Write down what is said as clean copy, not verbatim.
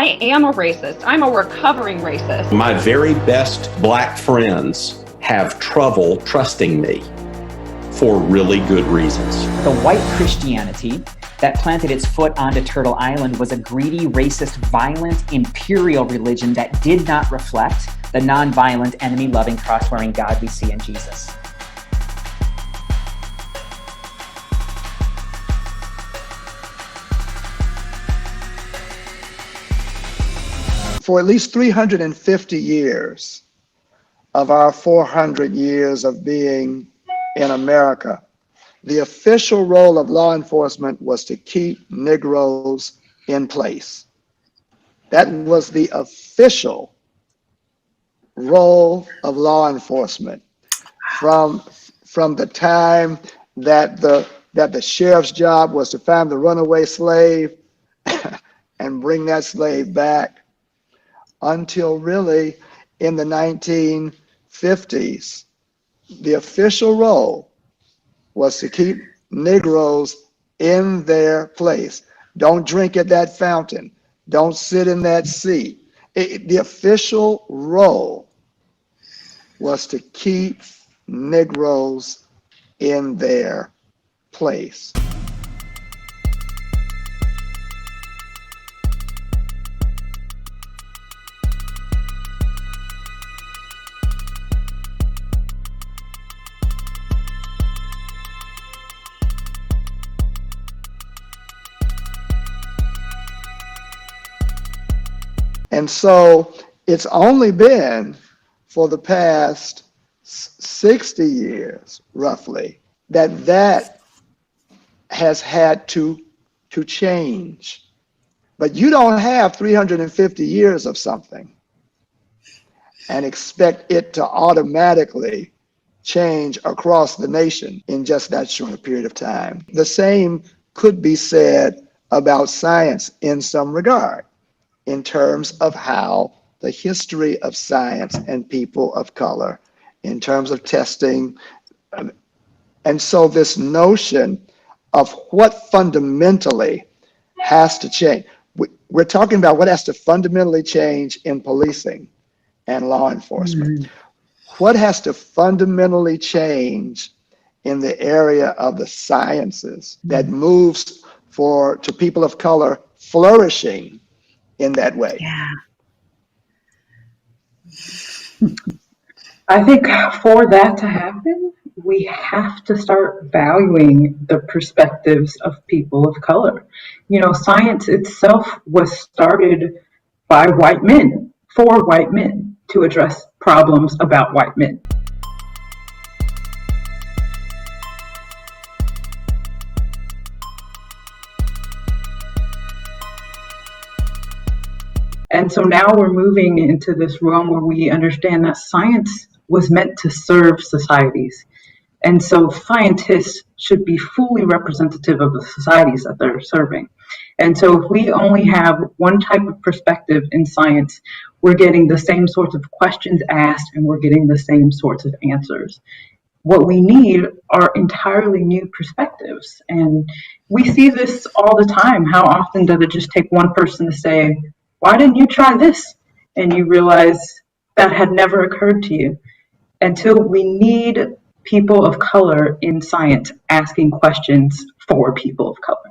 I am a racist. I'm a recovering racist. My very best black friends have trouble trusting me for really good reasons. The white Christianity that planted its foot onto Turtle Island was a greedy, racist, violent, imperial religion that did not reflect the nonviolent, enemy-loving, cross-wearing God we see in Jesus. For at least 350 years of our 400 years of being in America, the official role of law enforcement was to keep Negroes in place. That was the official role of law enforcement from the time that the sheriff's job was to find the runaway slave and bring that slave back, until really in the 1950s, the official role was to keep Negroes in their place. Don't drink at that fountain. Don't sit in that seat. The official role was to keep Negroes in their place. And so it's only been for the past 60 years, roughly, that has had to change. But you don't have 350 years of something and expect it to automatically change across the nation in just that short a period of time. The same could be said about science in some regard, in terms of how the history of science and people of color, in terms of testing. And so this notion of what fundamentally has to change, we're talking about what has to fundamentally change in policing and law enforcement. Mm-hmm. What has to fundamentally change in the area of the sciences that moves to people of color flourishing in that way? Yeah. I think for that to happen, we have to start valuing the perspectives of people of color. You know, science itself was started by white men, for white men, to address problems about white men. And so now we're moving into this realm where we understand that science was meant to serve societies. And so scientists should be fully representative of the societies that they're serving. And so if we only have one type of perspective in science, we're getting the same sorts of questions asked and we're getting the same sorts of answers. What we need are entirely new perspectives. And we see this all the time. How often does it just take one person to say, "Why didn't you try this?" And you realize that had never occurred to you. Until we need people of color in science asking questions for people of color.